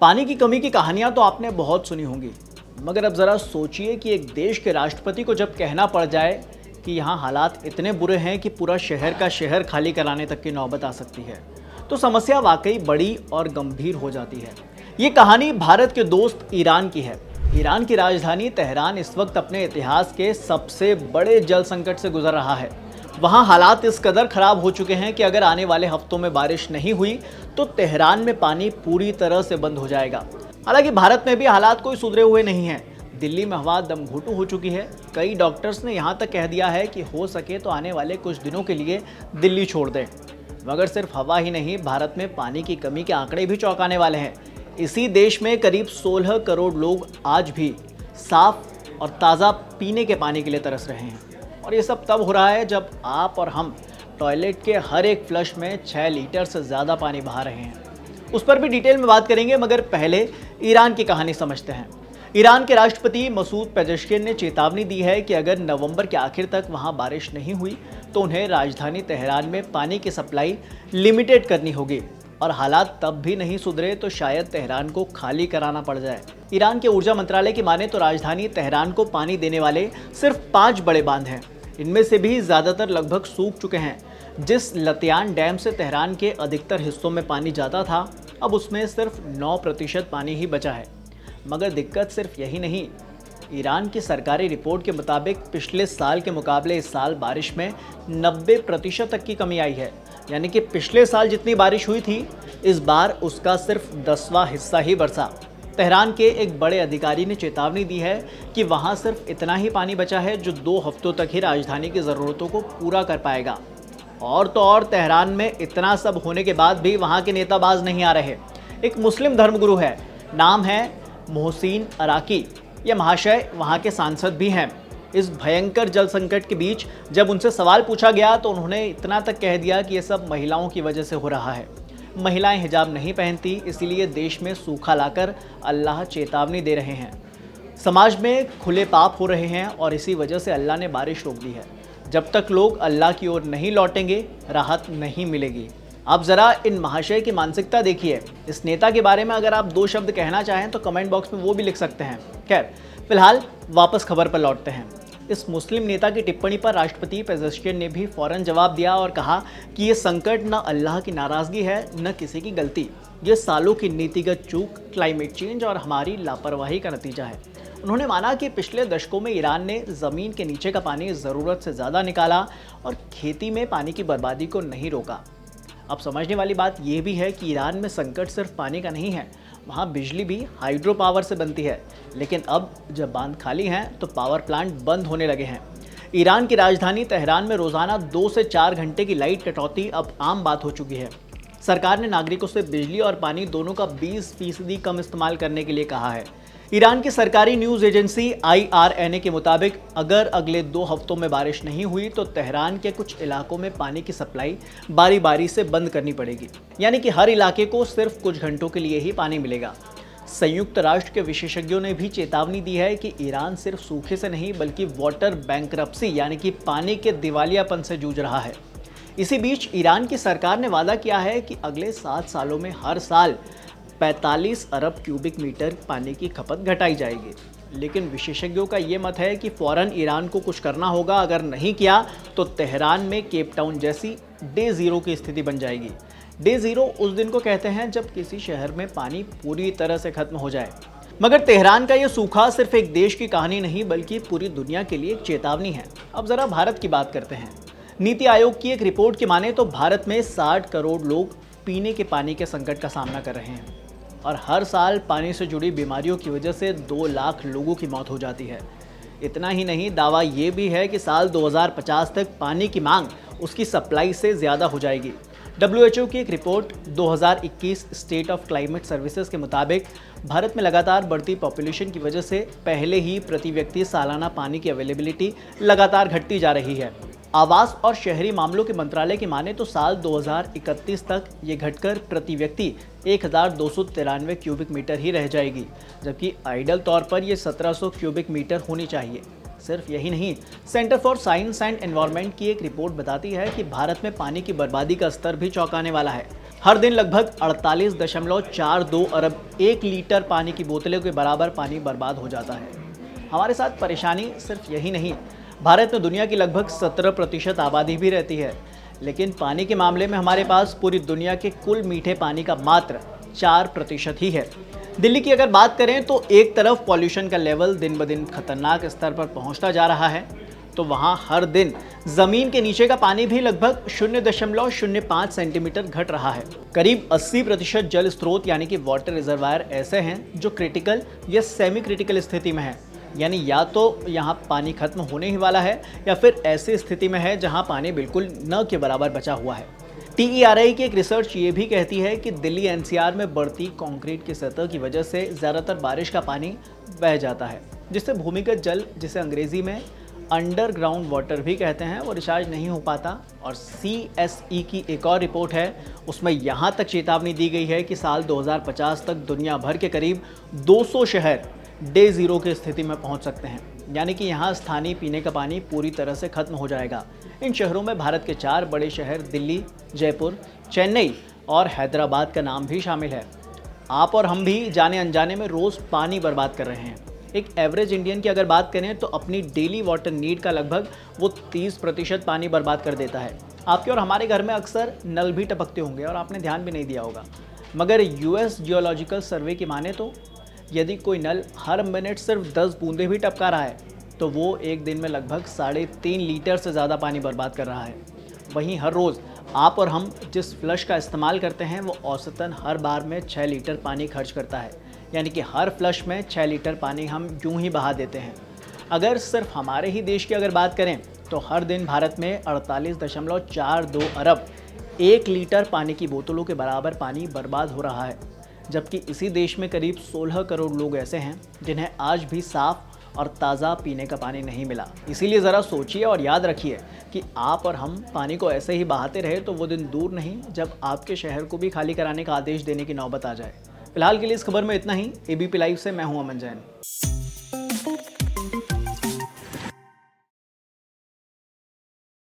पानी की कमी की कहानियां तो आपने बहुत सुनी होंगी, मगर अब ज़रा सोचिए कि एक देश के राष्ट्रपति को जब कहना पड़ जाए कि यहाँ हालात इतने बुरे हैं कि पूरा शहर का शहर खाली कराने तक की नौबत आ सकती है, तो समस्या वाकई बड़ी और गंभीर हो जाती है। ये कहानी भारत के दोस्त ईरान की है। ईरान की राजधानी तेहरान इस वक्त अपने इतिहास के सबसे बड़े जल संकट से गुजर रहा है। वहाँ हालात इस कदर खराब हो चुके हैं कि अगर आने वाले हफ्तों में बारिश नहीं हुई तो तेहरान में पानी पूरी तरह से बंद हो जाएगा। हालांकि भारत में भी हालात कोई सुधरे हुए नहीं हैं। दिल्ली में हवा दम घुटू हो चुकी है। कई डॉक्टर्स ने यहाँ तक कह दिया है कि हो सके तो आने वाले कुछ दिनों के लिए दिल्ली छोड़ दें। मगर सिर्फ हवा ही नहीं, भारत में पानी की कमी के आंकड़े भी चौंकाने वाले हैं। इसी देश में करीब 16 करोड़ लोग आज भी साफ और ताज़ा पीने के पानी के लिए तरस रहे हैं। और ये सब तब हो रहा है जब आप और हम टॉयलेट के हर एक फ्लश में 6 लीटर से ज़्यादा पानी बहा रहे हैं। उस पर भी डिटेल में बात करेंगे, मगर पहले ईरान की कहानी समझते हैं। ईरान के राष्ट्रपति मसूद पेजेश्किन ने चेतावनी दी है कि अगर नवंबर के आखिर तक वहां बारिश नहीं हुई तो उन्हें राजधानी तेहरान में पानी की सप्लाई लिमिटेड करनी होगी। और हालात तब भी नहीं सुधरे तो शायद तेहरान को खाली कराना पड़ जाए। ईरान के ऊर्जा मंत्रालय की माने तो राजधानी तेहरान को पानी देने वाले सिर्फ 5 बड़े बांध हैं। इनमें से भी ज़्यादातर लगभग सूख चुके हैं। जिस लतियान डैम से तेहरान के अधिकतर हिस्सों में पानी जाता था, अब उसमें सिर्फ 9% पानी ही बचा है। मगर दिक्कत सिर्फ यही नहीं। ईरान की सरकारी रिपोर्ट के मुताबिक पिछले साल के मुकाबले इस साल बारिश में 90% तक की कमी आई है। यानी कि पिछले साल जितनी बारिश हुई थी, इस बार उसका सिर्फ 10वां हिस्सा ही बरसा। तेहरान के एक बड़े अधिकारी ने चेतावनी दी है कि वहां सिर्फ इतना ही पानी बचा है जो 2 हफ्तों तक ही राजधानी की ज़रूरतों को पूरा कर पाएगा। और तो और, तेहरान में इतना सब होने के बाद भी वहां के नेता बाज नहीं आ रहे। एक मुस्लिम धर्मगुरु है, नाम है मोहसिन अराकी। ये महाशय वहां के सांसद भी हैं। इस भयंकर जल संकट के बीच जब उनसे सवाल पूछा गया तो उन्होंने इतना तक कह दिया कि ये सब महिलाओं की वजह से हो रहा है। महिलाएं हिजाब नहीं पहनती, इसीलिए देश में सूखा लाकर अल्लाह चेतावनी दे रहे हैं। समाज में खुले पाप हो रहे हैं और इसी वजह से अल्लाह ने बारिश रोक दी है। जब तक लोग अल्लाह की ओर नहीं लौटेंगे, राहत नहीं मिलेगी। आप ज़रा इन महाशय की मानसिकता देखिए। इस नेता के बारे में अगर आप 2 शब्द कहना चाहें तो कमेंट बॉक्स में वो भी लिख सकते हैं। खैर, फिलहाल वापस खबर पर लौटते हैं। इस मुस्लिम नेता की टिप्पणी पर राष्ट्रपति पेजेश्किन ने भी फौरन जवाब दिया और कहा कि ये संकट न अल्लाह की नाराज़गी है, न किसी की गलती। ये सालों की नीतिगत चूक, क्लाइमेट चेंज और हमारी लापरवाही का नतीजा है। उन्होंने माना कि पिछले दशकों में ईरान ने ज़मीन के नीचे का पानी ज़रूरत से ज़्यादा निकाला और खेती में पानी की बर्बादी को नहीं रोका। अब समझने वाली बात यह भी है कि ईरान में संकट सिर्फ पानी का नहीं है, वहाँ बिजली भी हाइड्रो पावर से बनती है। लेकिन अब जब बांध खाली हैं तो पावर प्लांट बंद होने लगे हैं। ईरान की राजधानी तेहरान में रोज़ाना 2 से 4 घंटे की लाइट कटौती अब आम बात हो चुकी है। सरकार ने नागरिकों से बिजली और पानी दोनों का 20% कम इस्तेमाल करने के लिए कहा है। ईरान की सरकारी न्यूज़ एजेंसी IRNA के मुताबिक अगर अगले 2 हफ्तों में बारिश नहीं हुई तो तेहरान के कुछ इलाकों में पानी की सप्लाई बारी बारी से बंद करनी पड़ेगी। यानी कि हर इलाके को सिर्फ कुछ घंटों के लिए ही पानी मिलेगा। संयुक्त राष्ट्र के विशेषज्ञों ने भी चेतावनी दी है कि ईरान सिर्फ सूखे से नहीं बल्कि वाटर बैंक्रप्सी यानी कि पानी के दिवालियापन से जूझ रहा है। इसी बीच ईरान की सरकार ने वादा किया है कि अगले 7 सालों में हर साल 45 अरब क्यूबिक मीटर पानी की खपत घटाई जाएगी। लेकिन विशेषज्ञों का ये मत है कि फ़ौरन ईरान को कुछ करना होगा। अगर नहीं किया तो तेहरान में केप टाउन जैसी डे ज़ीरो की स्थिति बन जाएगी। डे ज़ीरो उस दिन को कहते हैं जब किसी शहर में पानी पूरी तरह से खत्म हो जाए। मगर तेहरान का ये सूखा सिर्फ एक देश की कहानी नहीं बल्कि पूरी दुनिया के लिए एक चेतावनी है। अब ज़रा भारत की बात करते हैं। नीति आयोग की एक रिपोर्ट की माने तो भारत में 60 करोड़ लोग पीने के पानी के संकट का सामना कर रहे हैं और हर साल पानी से जुड़ी बीमारियों की वजह से 2 लाख लोगों की मौत हो जाती है। इतना ही नहीं, दावा ये भी है कि साल 2050 तक पानी की मांग उसकी सप्लाई से ज़्यादा हो जाएगी। WHO की एक report 2021 state of climate services के मुताबिक भारत में लगातार बढ़ती पॉपुलेशन की वजह से पहले ही प्रति व्यक्ति सालाना पानी की अवेलेबिलिटी लगातार घटती जा रही है। आवास और शहरी मामलों के मंत्रालय की माने तो साल 2031 तक ये घटकर प्रति व्यक्ति 1293 क्यूबिक मीटर ही रह जाएगी, जबकि आइडल तौर पर ये 1700 क्यूबिक मीटर होनी चाहिए। सिर्फ यही नहीं, centre for science and environment की एक रिपोर्ट बताती है कि भारत में पानी की बर्बादी का स्तर भी चौंकाने वाला है। हर दिन लगभग 48.42 अरब 1 लीटर पानी की बोतलों के बराबर पानी बर्बाद हो जाता है। हमारे साथ परेशानी सिर्फ यही नहीं, भारत में दुनिया की लगभग 17% आबादी भी रहती है, लेकिन पानी के मामले में हमारे पास पूरी दुनिया के कुल मीठे पानी का मात्र 4% ही है। दिल्ली की अगर बात करें तो एक तरफ पॉल्यूशन का लेवल दिन ब दिन खतरनाक स्तर पर पहुंचता जा रहा है, तो वहां हर दिन जमीन के नीचे का पानी भी लगभग 0.05 सेंटीमीटर घट रहा है। करीब 80% जल स्रोत यानी कि वाटर रिजर्वायर ऐसे हैं जो क्रिटिकल या सेमी क्रिटिकल स्थिति में है, यानी या तो यहाँ पानी खत्म होने ही वाला है या फिर ऐसी स्थिति में है जहाँ पानी बिल्कुल न के बराबर बचा हुआ है। TERI की एक रिसर्च ये भी कहती है कि दिल्ली NCR में बढ़ती कंक्रीट की सतह की वजह से ज़्यादातर बारिश का पानी बह जाता है, जिससे भूमिगत जल, जिसे अंग्रेजी में अंडरग्राउंड वाटर भी कहते हैं, वो रिचार्ज नहीं हो पाता। और CSE की एक और रिपोर्ट है, उसमें यहाँ तक चेतावनी दी गई है कि साल 2050 तक दुनिया भर के करीब 200 शहर डे ज़ीरो की स्थिति में पहुँच सकते हैं, यानी कि यहाँ स्थानीय पीने का पानी पूरी तरह से खत्म हो जाएगा। इन शहरों में भारत के 4 बड़े शहर दिल्ली, जयपुर, चेन्नई और हैदराबाद का नाम भी शामिल है। आप और हम भी जाने अनजाने में रोज़ पानी बर्बाद कर रहे हैं। एक एवरेज इंडियन की अगर बात करें तो अपनी डेली वाटर नीड का लगभग वो 30% पानी बर्बाद कर देता है। आपके और हमारे घर में अक्सर नल भी टपकते होंगे और आपने ध्यान भी नहीं दिया होगा, मगर US जियोलॉजिकल सर्वे की माने तो यदि कोई नल हर मिनट सिर्फ 10 बूंदे भी टपका रहा है तो वो एक दिन में लगभग 3.5 लीटर से ज़्यादा पानी बर्बाद कर रहा है। वहीं हर रोज़ आप और हम जिस फ्लश का इस्तेमाल करते हैं वो औसतन हर बार में 6 लीटर पानी खर्च करता है, यानी कि हर फ्लश में 6 लीटर पानी हम यूं ही बहा देते हैं। अगर सिर्फ हमारे ही देश की अगर बात करें तो हर दिन भारत में 48.42 अरब 1 लीटर पानी की बोतलों के बराबर पानी बर्बाद हो रहा है, जबकि इसी देश में करीब 16 करोड़ लोग ऐसे हैं जिन्हें आज भी साफ और ताज़ा पीने का पानी नहीं मिला। इसीलिए ज़रा सोचिए और याद रखिए कि आप और हम पानी को ऐसे ही बहाते रहे तो वो दिन दूर नहीं जब आपके शहर को भी खाली कराने का आदेश देने की नौबत आ जाए। फिलहाल के लिए इस खबर में इतना ही। ABP लाइव से मैं हूं अमन जैन।